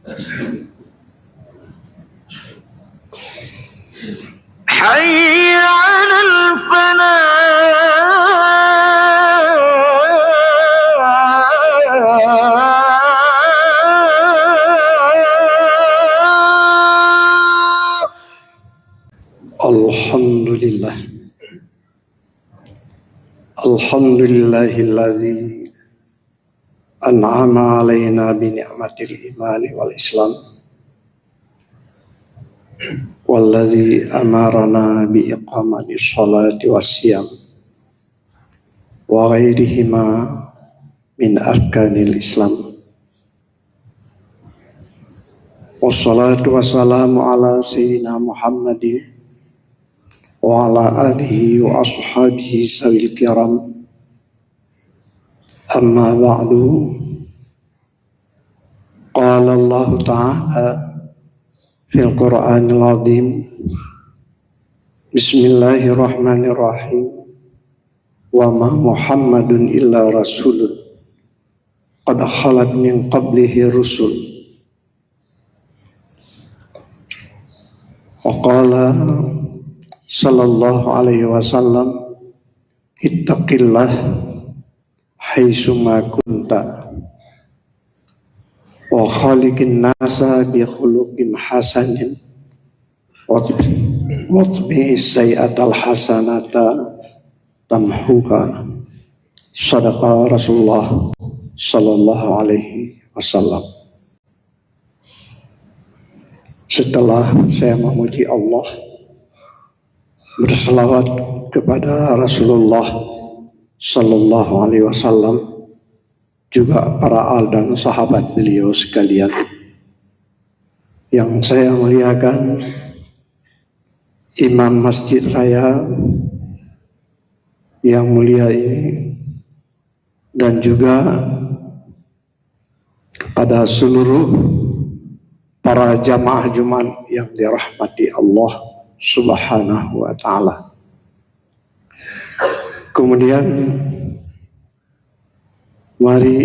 حي على الفلاح. الحمد لله. الحمد لله الذي أنعم علينا بنعمة الإيمان والإسلام، والذي أمرنا بإقامة الصلاة والصيام وغيرهما من أركان الإسلام. والصلاة والسلام على سيدنا محمد وعلى آله وأصحابه ذوي الكرام. أما بعد، قال الله تعالى في القرآن العظيم: بسم الله الرحمن الرحيم. وما محمد إلا رسول قد خلت من قبله الرسل. وقال صلى الله عليه وسلم: اتق الله حيثما كنت وخالق الناس بخلق حسن واتبع السيئة الحسنة تمحوها. صدق رسول الله صلى الله عليه وسلم. Setelah saya memuji Allah, berselawat kepada Rasulullah sallallahu alaihi wasallam, juga para al dan sahabat beliau sekalian, yang saya muliakan Imam Masjid Raya yang mulia ini, dan juga kepada seluruh para jamaah Jumat yang dirahmati Allah Subhanahu wa ta'ala. Kemudian mari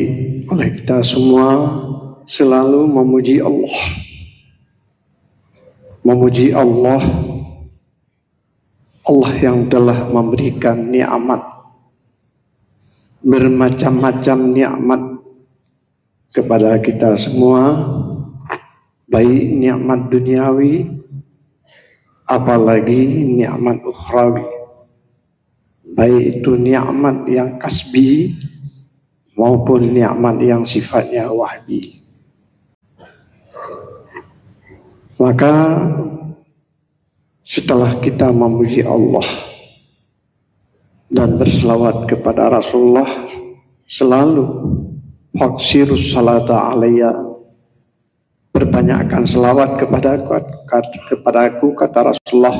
oleh kita semua selalu memuji Allah. Memuji Allah, Allah yang telah memberikan nikmat, bermacam-macam nikmat kepada kita semua, baik nikmat duniawi, apalagi nikmat ukhrawi, baik itu nikmat yang kasbi maupun nikmat yang sifatnya wahbi. Maka setelah kita memuji Allah dan berselawat kepada Rasulullah, selalu haksirus salata alayya, berbanyakkan selawat kepadaku, kata Rasulullah,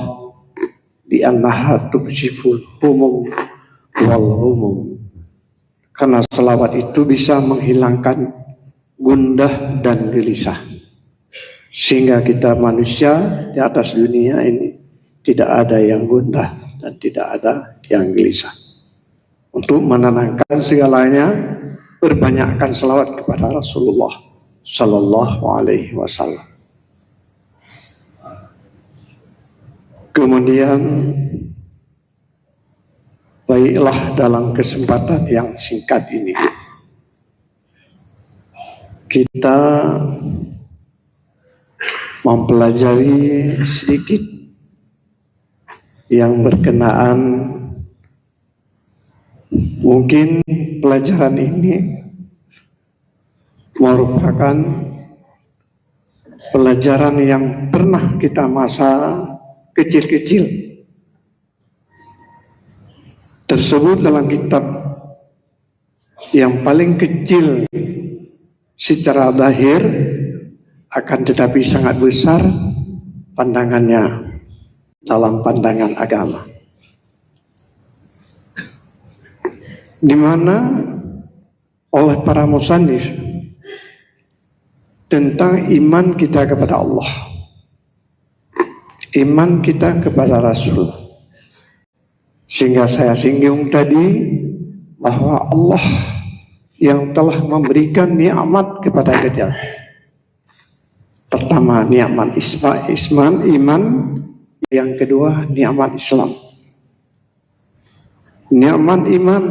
di annaha tubshiful humum wal humum, karena selawat itu bisa menghilangkan gundah dan gelisah, sehingga kita manusia di atas dunia ini tidak ada yang gundah dan tidak ada yang gelisah. Untuk menenangkan segalanya, berbanyakkan selawat kepada Rasulullah sallallahu alaihi wasallam. Kemudian baiklah, dalam kesempatan yang singkat ini kita mempelajari sedikit yang berkenaan, mungkin pelajaran ini merupakan pelajaran yang pernah kita masa kecil-kecil tersebut dalam kitab yang paling kecil secara zahir, akan tetapi sangat besar pandangannya dalam pandangan agama, di mana oleh para musannif tentang iman kita kepada Allah, iman kita kepada Rasul. Sehingga saya singgung tadi bahwa Allah yang telah memberikan nikmat kepada kita, Pertama nikmat iman, yang kedua nikmat Islam. Nikmat iman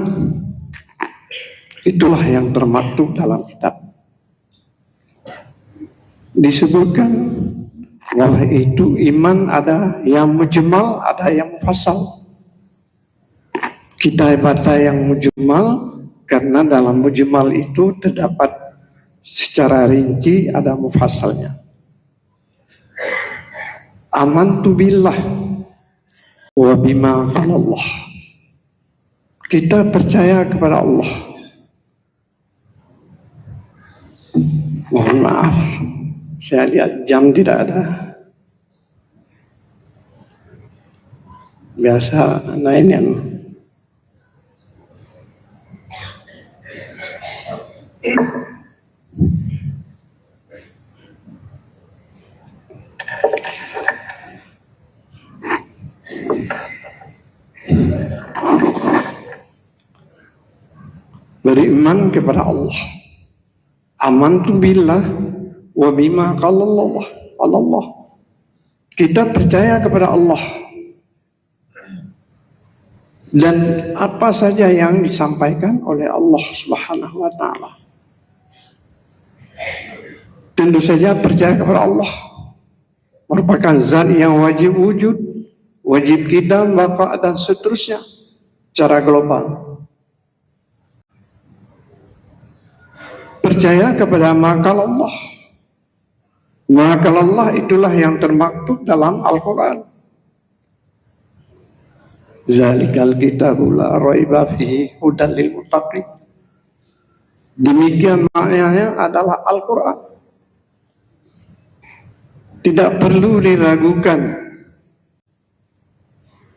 itulah yang termaktub dalam kitab. Disebutkan bahwa itu iman ada yang mujmal, ada yang mufassal. Kita baca yang mujmal karena dalam mujmal itu terdapat secara rinci, ada mufassalnya. Amantu billah wa bima qala Allah. Kita percaya kepada Allah. Mohon maaf, saya lihat jam tidak ada. Biasa lain yang beriman kepada Allah. Amantu billah wa bima qala Allah. Kita percaya kepada Allah dan apa saja yang disampaikan oleh Allah Subhanahu wa taala. Tentu saja percaya kepada Allah merupakan zat yang wajib wujud, wajib kita, baqa dan seterusnya secara global. Percaya kepada makal Allah. Makal Allah itulah yang termaktub dalam Al-Quran. Zalikal kitabu la raiba fihi hudan lil muttaqin. Demikian maknanya adalah Al-Quran. Tidak perlu diragukan.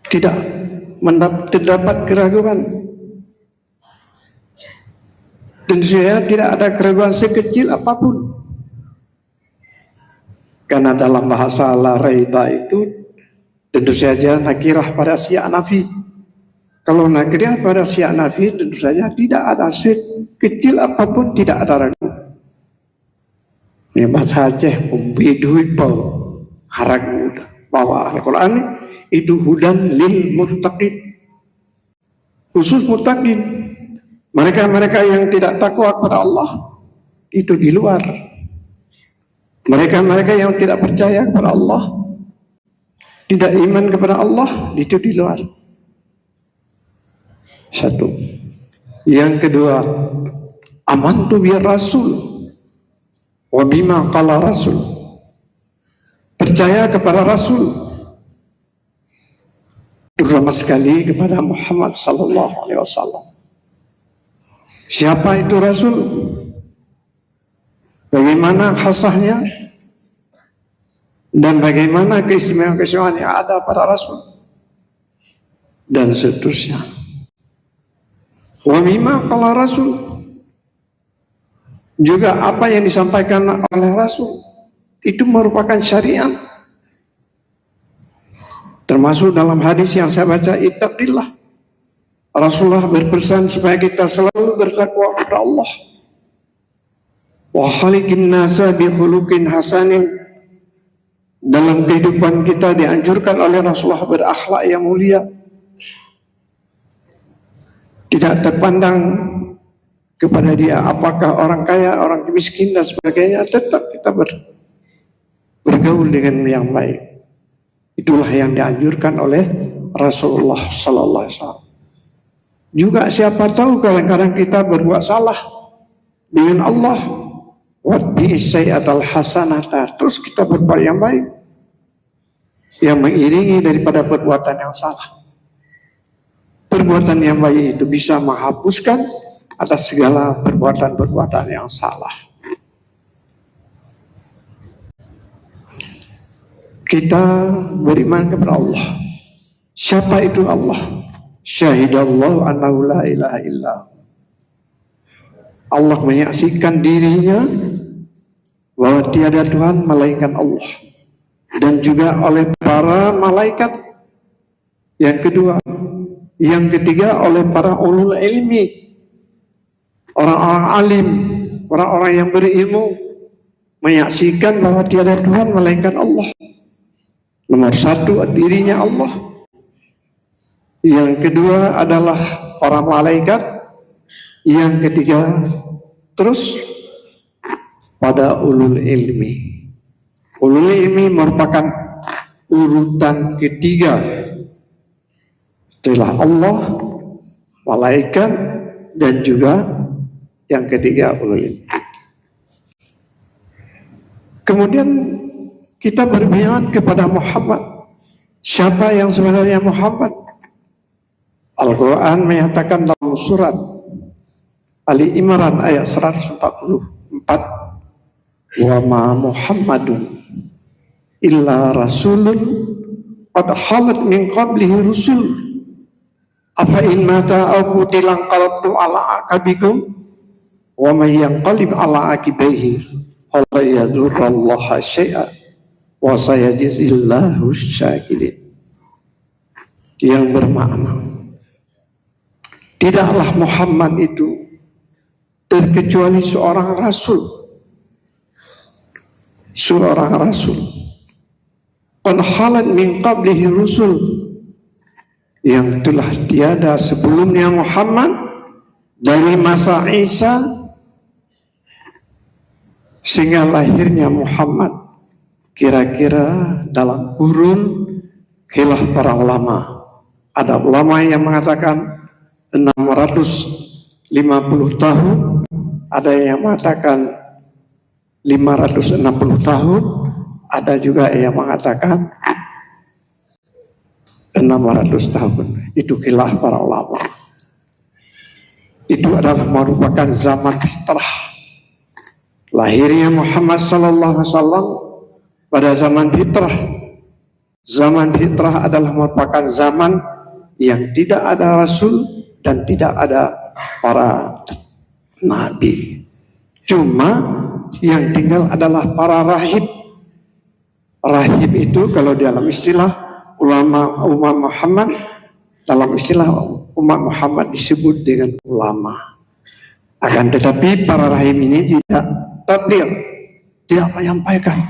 Tidak terdapat keraguan. Dan saya tidak ada keraguan sekecil apapun. Karena dalam bahasa la raiba itu tentu saja nakirah pada siyak nafi. Kalau nakirah pada siyak nafi tentu saja tidak ada sekecil apapun, tidak ada ragu. Ini bahasa Aceh membidui pau harag muda bahwa Al-Quran itu hudan lil muttaqin, khusus muttaqin. Mereka-mereka yang tidak takwa kepada Allah itu di luar. Mereka-mereka yang tidak percaya kepada Allah, tidak iman kepada Allah, itu di luar. Satu. Yang kedua, amantu bi rasul wa bima qala rasul. Percaya kepada Rasul, terutama sekali kepada Muhammad sallallahu alaihi wasallam. Siapa itu Rasul? Bagaimana khasahnya? Dan bagaimana keistimewaan-keistimewaan yang ada pada Rasul? Dan seterusnya. Wa mimma qala Rasul. Juga apa yang disampaikan oleh Rasul itu merupakan syariat. Termasuk dalam hadis yang saya baca, ittaqillah. Rasulullah berpesan supaya kita selalu bertakwa kepada Allah. Wa khaliqin nasa bi khuluqin hasanin. Dalam kehidupan kita dianjurkan oleh Rasulullah berakhlak yang mulia. Tidak terpandang kepada dia apakah orang kaya, orang miskin dan sebagainya, tetap kita bergaul dengan yang baik. Itulah yang dianjurkan oleh Rasulullah sallallahu alaihi wasallam. Juga siapa tahu kadang-kadang kita berbuat salah dengan Allah. Watbi sayyatal hasanata, terus kita berbuat yang baik yang mengiringi daripada perbuatan yang salah. Perbuatan yang baik itu bisa menghapuskan atas segala perbuatan-perbuatan yang salah. Kita beriman kepada Allah. Siapa itu Allah? Syahidallahu annahu la ilaha illa. Allah menyaksikan dirinya bahwa tiada Tuhan melainkan Allah, dan juga oleh para malaikat. Yang kedua, yang ketiga oleh para ulul ilmi, orang-orang alim, orang-orang yang berilmu, menyaksikan bahwa tiada Tuhan melainkan Allah. Nomor satu dirinya Allah. Yang kedua adalah para malaikat. Yang ketiga terus pada ulul ilmi. Ulul ilmi merupakan urutan ketiga setelah Allah, malaikat, dan juga yang ketiga ulul ilmi. Kemudian kita berbicara kepada Muhammad. Siapa yang sebenarnya Muhammad? Al-Quran menyatakan dalam surat Ali Imran ayat 144, wa ma Muhammadun illa rasulun qad khalat min qablihi rusul afa in mata aw qutilan qalabtum ala aqabikum wa may yanqalib ala aqibaihi la yadurrallaha syai'a wa sayajzillahu syakirin. Yang bermakna tidaklah Muhammad itu terkecuali seorang rasul. Qad khalat min qablihi rusul, yang telah tiada sebelumnya Muhammad dari masa Isa sehingga lahirnya Muhammad kira-kira dalam kurun khilaf para ulama. Ada ulama yang mengatakan 650 tahun, ada yang mengatakan 560 tahun, ada juga yang mengatakan 600 tahun. Itu khilaf para ulama. Itu adalah merupakan zaman fitrah. Lahirnya Muhammad sallallahu alaihi wasallam pada zaman fitrah. Zaman fitrah adalah merupakan zaman yang tidak ada rasul dan tidak ada para nabi. Cuma yang tinggal adalah para rahib. Rahib itu kalau dalam istilah ulama umat Muhammad, dalam istilah umat Muhammad disebut dengan ulama. Akan tetapi para rahib ini tidak tabligh, tidak menyampaikan,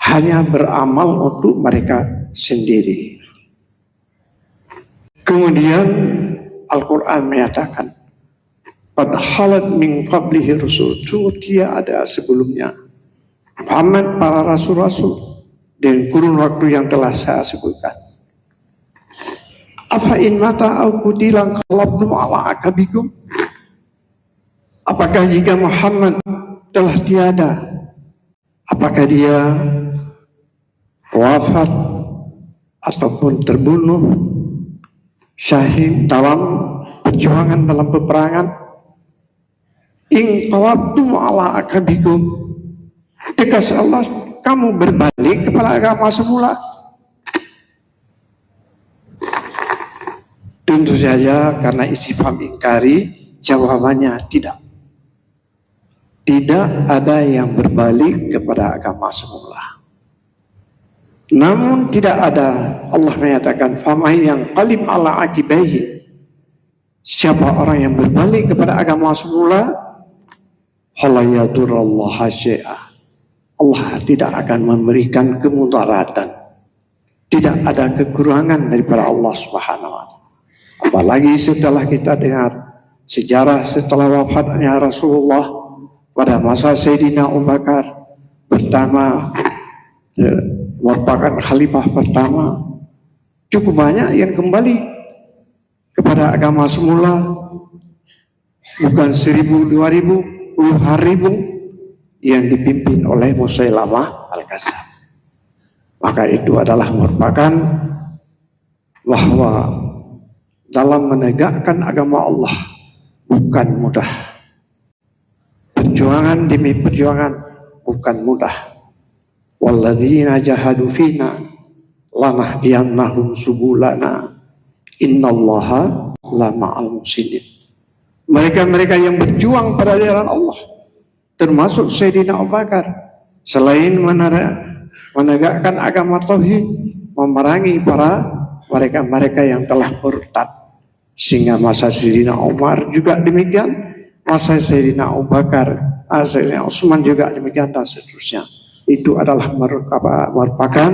hanya beramal untuk mereka sendiri. Kemudian Al-Quran menyatakan qad khalat min qablihi rusul, dia ada sebelumnya Muhammad para rasul-rasul dan kurun waktu yang telah saya sebutkan. Afa in mata au qutilan qalabtum ala akabikum, apakah jika Muhammad telah tiada, apakah dia wafat ataupun terbunuh syahid dalam perjuangan dalam peperangan, in qalabtum ala akabikum, tegas Allah kamu berbalik kepada agama semula. Tentu saja karena istifham ingkari, jawabannya tidak. Tidak ada yang berbalik kepada agama semula. Namun tidak ada, Allah menyatakan famay yang qalib ala akibaihi, siapa orang yang berbalik kepada agama semula, la yadurrallaha syai'a, Allah tidak akan memberikan kemudaratan, tidak ada kekurangan daripada Allah Subhanahu wa taala. Apalagi setelah kita dengar sejarah setelah wafatnya Rasulullah pada masa Sayyidina Abu Bakar pertama, merupakan khalifah pertama, cukup banyak yang kembali kepada agama semula, bukan 1000, 2000, puluhan ribu yang dipimpin oleh Musailamah Al-Kadzdzab. Maka itu adalah merupakan bahwa dalam menegakkan agama Allah bukan mudah. Perjuangan demi perjuangan bukan mudah. Walladzina jahadu fina lanahdiyannahum subulana innallaha lama'al muhsinin. Mereka-mereka yang berjuang pada jalan Allah, termasuk Sayyidina Abu Bakar, selain menegakkan agama tauhid, memerangi para mereka-mereka yang telah murtad. Sehingga masa Sayyidina Umar juga demikian, masa Sayyidina Abu Bakar, Sayyidina Utsman juga demikian dan seterusnya. Itu adalah merupakan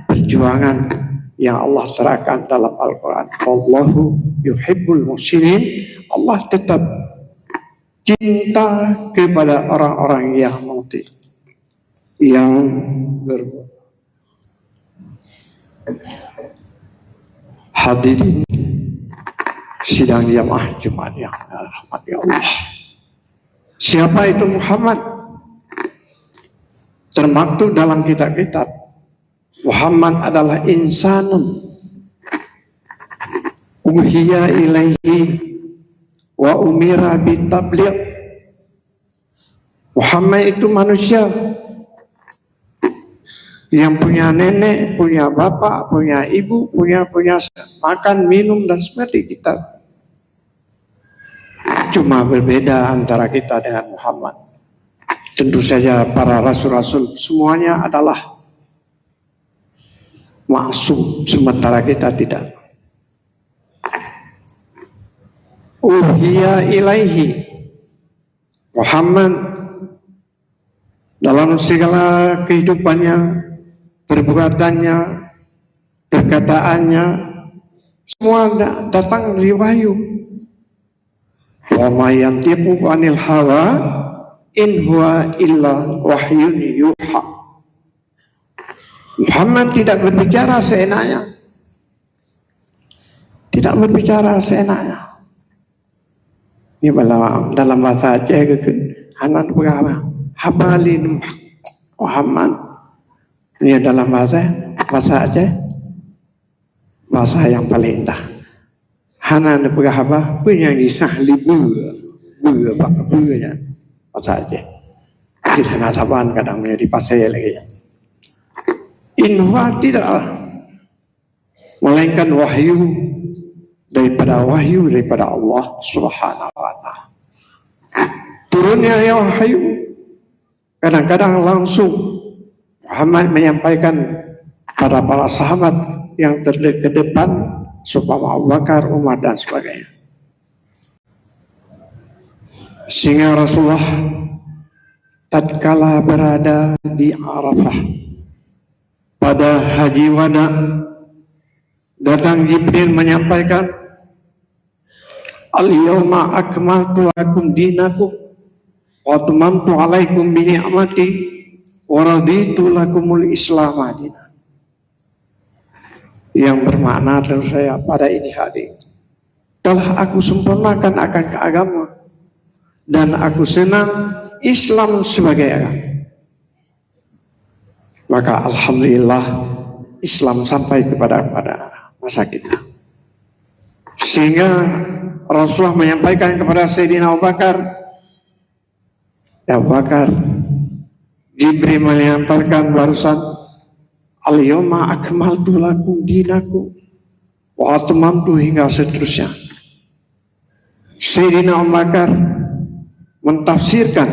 perjuangan yang Allah terangkan dalam Al-Quran. Wallahu yuhibbul muhsinin. Allah tetap cinta kepada orang-orang yang muti, yang berbuat. Hadirin sidang jamaah Jumat yang dirahmati Allah. Siapa itu Muhammad? Termaktub dalam kitab-kitab. Muhammad adalah insanun uhiya ilaihi wa umira bitabligh. Muhammad itu manusia yang punya nenek, punya bapak, punya ibu, punya makan, minum dan seperti kita. Cuma berbeda antara kita dengan Muhammad. Tentu saja para rasul-rasul semuanya adalah maksum, sementara kita tidak. Uhiya ilaihi. Muhammad dalam segala kehidupannya, perbuatannya, perkataannya, semua datang dari wahyu. Wa ma yantiqu 'anil hawa in huwa illa wahyun yuha. Muhammad tidak berbicara seenaknya. Tidak berbicara seenaknya. Ini dalam bahasa Aceh Hanan berapa? Habalin Muhammad. Ini dalam bahasa Aceh, bahasa yang paling indah. Hanan berapa? Punya kisah libu, bunya. Bahasa Aceh. Kita nasaban kadang di pasai lagi. Inwa tidak, melainkan wahyu daripada Allah Subhanahu wa Ta'ala. Turunnya ya wahyu kadang-kadang langsung Muhammad menyampaikan pada para sahabat yang terdekat ke depan, supaya Abu Bakar, Umar dan sebagainya. Sehingga Rasulullah tatkala berada di Arafah pada haji wada, datang Jibril menyampaikan, al-yawma akmaltu lakum dinakum wa atmamtu alaikum bi ni'mati wa raditu lakumul Islam madina. Yang bermakna dari saya pada ini hari, telah aku sempurnakan akan keagama dan aku senang Islam sebagai agama. Maka alhamdulillah Islam sampai kepada masa kita. Sehingga Rasulullah menyampaikan kepada Sayyidina Abu Bakar, ya Abu Bakar, Jibril menyampaikan barusan, al-yawma akmaltu lakum dinakum wa atmamtu hingga seterusnya. Sayyidina Abu Bakar mentafsirkan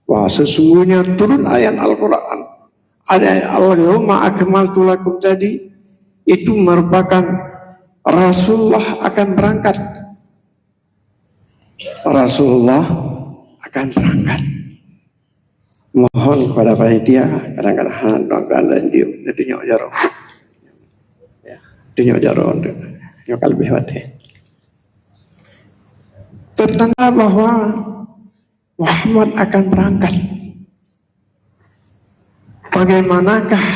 bahwa sesungguhnya turun ayat Al-Quran, ada al-yawma akmaltu lakum tadi, itu merupakan Rasulullah akan berangkat. Rasulullah akan berangkat. Mohon kepada panitia kadang-kadang tunjuk jaro. Ya, tunjuk jaro untuk nyokal lebih wadih. Tertanda bahwa Muhammad akan berangkat. Bagaimanakah?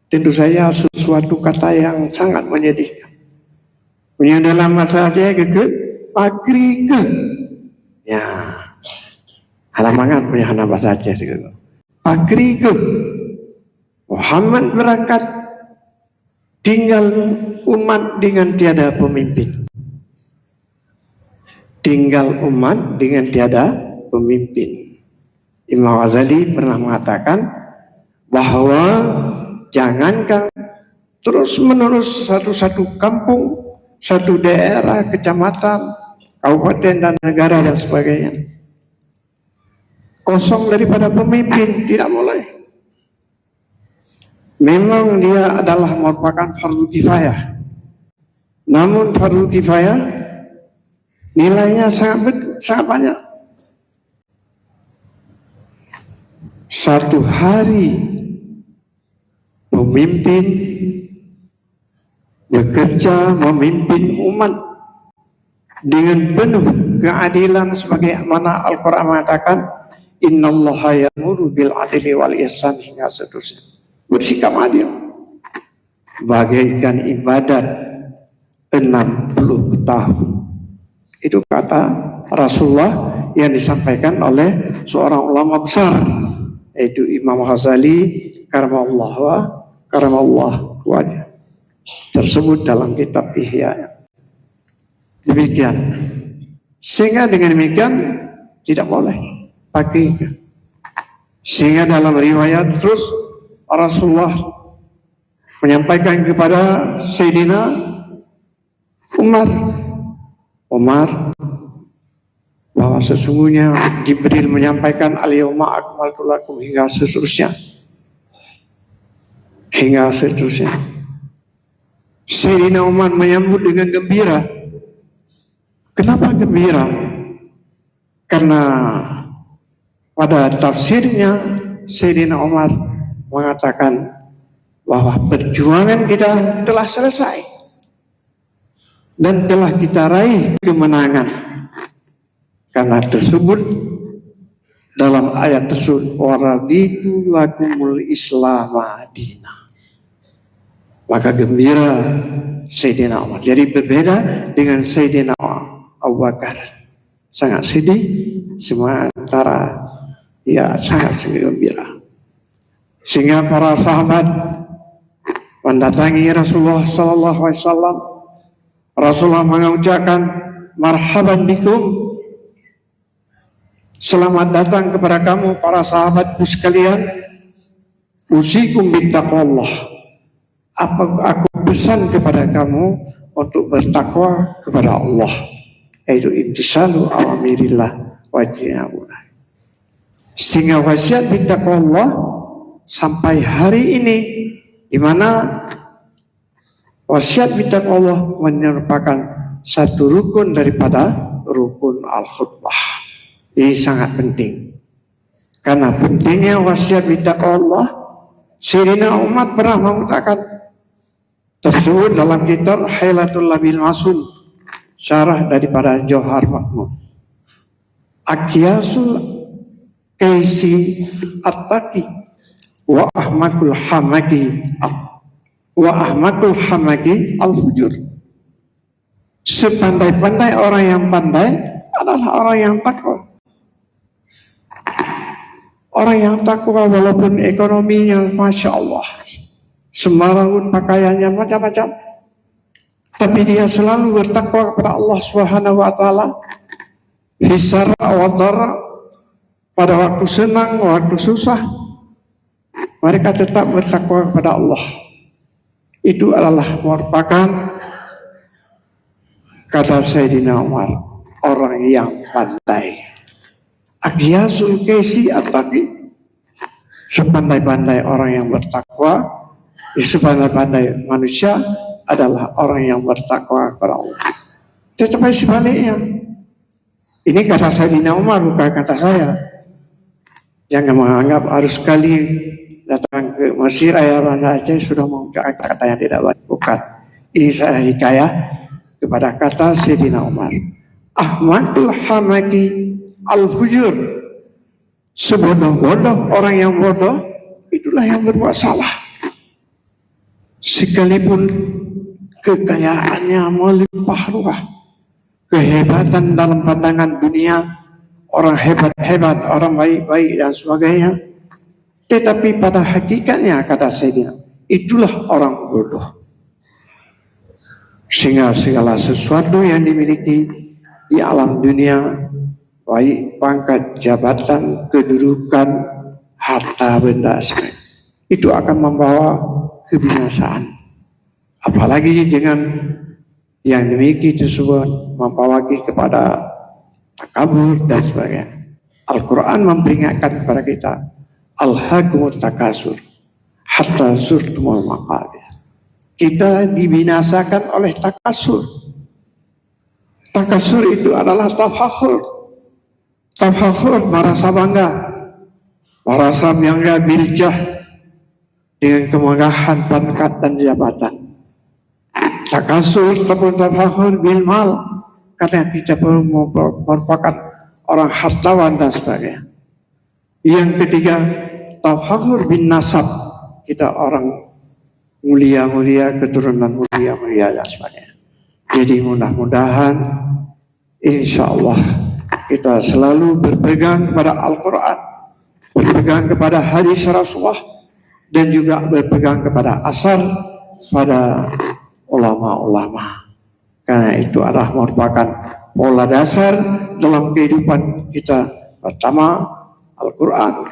Tentu saja sesuatu kata yang sangat menyedihkan. Punya dalam masa saya pagri ke, ya halamangan punya hana bahasa Aceh itu. Pagri ke, Muhammad berangkat, tinggal umat dengan tiada pemimpin. Tinggal umat dengan tiada pemimpin. Imam Ghazali pernah mengatakan bahwa jangankan terus-menerus satu kampung, satu daerah, kecamatan, kabupaten dan negara dan sebagainya kosong daripada pemimpin, tidak boleh. Memang dia adalah merupakan fardu kifayah. Namun fardu kifayah Nilainya sangat banyak. Satu hari pemimpin bekerja memimpin umat dengan penuh keadilan sebagaimana Al-Quran mengatakan innallaha ya'muru bil adli wal ihsan hingga seterusnya. Bersikap adil bagaikan ibadat 60 tahun. Itu kata Rasulullah yang disampaikan oleh seorang ulama besar, yaitu Imam Ghazali karamallahu wajhah, tersebut dalam kitab Ihya. Demikian. Sehingga dengan demikian tidak boleh pakai. Sehingga dalam riwayat terus Rasulullah menyampaikan kepada Sayyidina Umar bahwa sesungguhnya Jibril menyampaikan al-yawma akmaltu lakum hingga seterusnya. Sayyidina Umar menyambut dengan gembira. Kenapa gembira? Karena pada tafsirnya Sayyidina Umar mengatakan bahwa perjuangan kita telah selesai dan telah kita raih kemenangan. Karena tersebut dalam ayat tersebut waraditu lakumul islama dina. Maka gembira Sayyidina Umar. Jadi berbeda dengan Sayyidina Abu Bakar. Sangat sedih, sementara ya sangat gembira. Sehingga para sahabat mendatangi Rasulullah sallallahu alaihi wasallam. Rasulullah mengucapkan marhaban bikum. Selamat datang kepada kamu para sahabatku sekalian. Usikum bittaqwallah. Aku pesan kepada kamu untuk bertakwa kepada Allah, yaitu imtisalu awamirillah wajibuna. Sehingga wasiat bittaqwallah sampai hari ini, di mana wasiat bittaqwallah merupakan satu rukun daripada rukun al-khutbah. Ini sangat penting. Karena pentingnya wasiat bittaqwallah, Sayyidina Umar pernah mengatakan tersebut dalam kitab Hilatul Labil Masum, syarah daripada Johar Mahmud. Aqyasul Kaisi At-Taqi wa Ahmadul Hamaki Al-Fujur. Sepandai-pandai orang yang pandai adalah orang yang takwa. Orang yang takwa walaupun ekonominya Masya Allah, sembarangan pakaiannya macam-macam, tapi dia selalu bertakwa kepada Allah Subhanahu wa taala. Hisara wa dara, pada waktu senang, waktu susah, mereka tetap bertakwa kepada Allah. Itu adalah merupakan kata Sayyidina Umar, orang yang pandai. Aqyasul kaisi at-taqi, sepandai-pandai orang yang bertakwa, sepandai-pandai manusia adalah orang yang bertakwa kepada Allah. Tetapi sebaliknya, ini kata Sayyidina Umar, bukan kata saya. Jangan menganggap harus sekali datang ke Mesir ayah Banda Aceh sudah mengucapkan kata yang tidak baik. Bukan. Ini saya hikayah kepada kata Sayyidina Umar. Ahmadul Hamaki Al-Fujur, sebodoh-bodoh orang yang bodoh, itulah yang berbuat salah. Sekalipun kekayaannya melimpah ruah, kehebatan dalam pandangan dunia, orang hebat-hebat, orang baik-baik dan sebagainya, tetapi pada hakikatnya kata Sayyidina, itulah orang bodoh. Sehingga segala sesuatu yang dimiliki di alam dunia, baik pangkat, jabatan, kedudukan, harta benda sebagainya, itu akan membawa kebinasaan. Apalagi dengan yang dimiliki tersebut membawa kepada takabur dan sebagainya. Al-Quran memperingatkan kepada kita, alhaakumut takasur hatta zurtumul maqabir. Kita dibinasakan oleh takasur. Takasur itu adalah tafakhur. Tafakhur, merasa bangga, merasa bangga biljah, dengan kemegahan pangkat dan jabatan. Takasur ataupun tafakhur bil mal, karena kita merupakan orang hartawan dan sebagainya. Yang ketiga, tafakhur bin nasab, kita orang mulia-mulia, keturunan mulia-mulia dan sebagainya. Jadi mudah-mudahan insya Allah kita selalu berpegang kepada Al-Quran, berpegang kepada hadis Rasulullah, dan juga berpegang kepada asar pada ulama-ulama. Karena itu adalah merupakan pola dasar dalam kehidupan kita. Pertama, Al-Quran.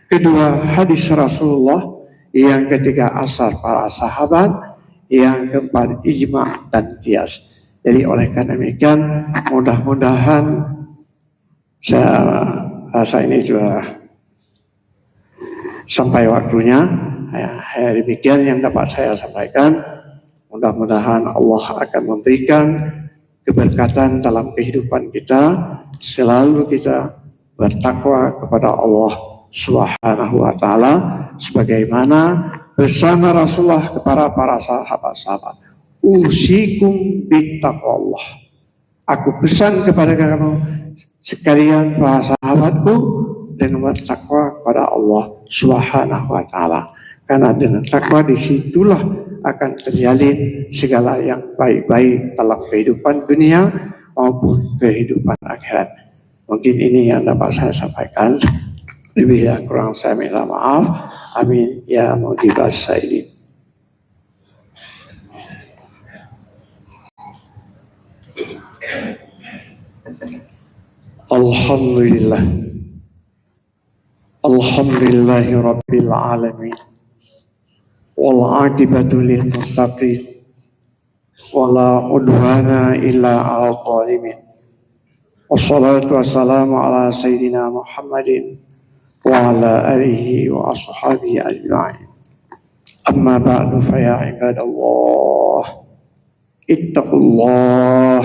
Kedua, hadis Rasulullah. Yang ketiga, asar para sahabat. Yang keempat, ijma' dan qiyas. Jadi oleh karena demikian, mudah-mudahan saya rasa ini juga sampai waktunya. Ya, demikian yang dapat saya sampaikan. Mudah-mudahan Allah akan memberikan keberkatan dalam kehidupan kita. Selalu kita bertakwa kepada Allah Subhanahu wa ta'ala, sebagaimana bersama Rasulullah kepada para sahabat-sahabat. Usikum bittaqwallah. Aku pesan kepada kamu sekalian para sahabatku dengan bertakwa kepada Allah Subhanahu wa ta'ala. Karena dengan takwa disitulah akan terjalin segala yang baik-baik dalam kehidupan dunia maupun kehidupan akhirat. Mungkin ini yang dapat saya sampaikan. Lebih yang kurang saya minta maaf. Amin ya mujibas saidin. Alhamdulillah. Alhamdulillahi rabbil alamin. Wal aqibatu lil muttaqin. Wala udwana illa 'alal zalimin. Wassalatu wassalamu ala sayyidina Muhammadin wa ala alihi wa ashabihi ajma'in. Amma ba'du fa ya ibadallah, ittaqullah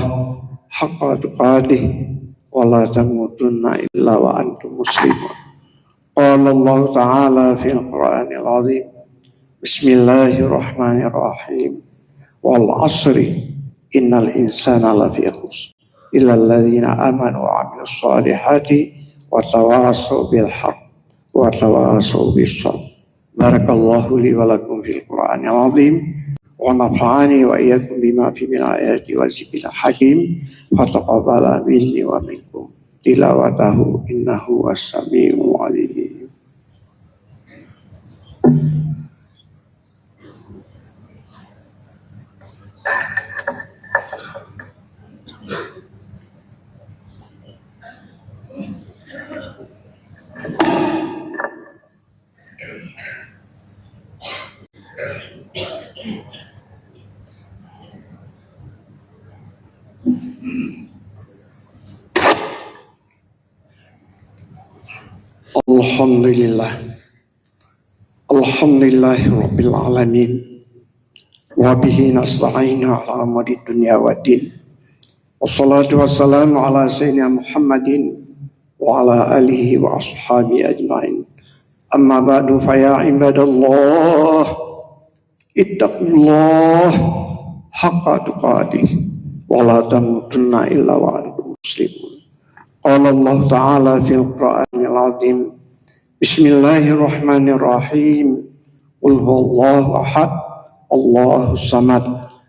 haqqa tuqatih wa la tamutunna illa wa antum muslimun. Qala Allah ta'ala fil Qur'anil 'azim. Bismillahirrahmanirrahim. Wal 'asri innal insana lafi khusr illa alladziina aamanu wa 'amilus shalihati wa tawassaw bil haqq wa tawassaw bis sabr. Barakallahu li wa lakum fil Qur'anil 'azim wa nafa'ani wa iyyakum bima fi min ayati wa zikril hakim. Fataqabbala minni wa minkum tilawatahu innahu was-sami'ul 'alim. Alhamdulillah. Alhamdulillahi rabbil alamin. Wa bihi nasta'inu ala amri dunya waddin. Wassalatu wassalamu ala sayyidina Muhammadin wa ala alihi wa ashabihi ajma'in. Amma ba'du fa ya ibadallah, ittaqullah haqqa tuqatih wa la tamutunna illa wa antum muslimun. Qala Allah ta'ala fil Qur'anil 'azim. Bismillahirrahmanirrahim. Qul huwallahu ahad, Allahus samad,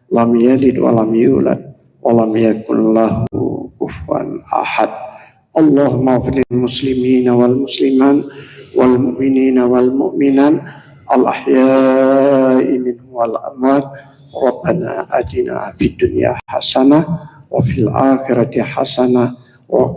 lam yalid wa lam yulad wa lam yakul lahu kufuwan ahad. Allahumma ighfir lil muslimina wal musliman wal mu'minina wal mu'minat al ahya'i minhum wal amwat. Rabbana atina fid dunya hasanah wa fil akhirati hasanah wa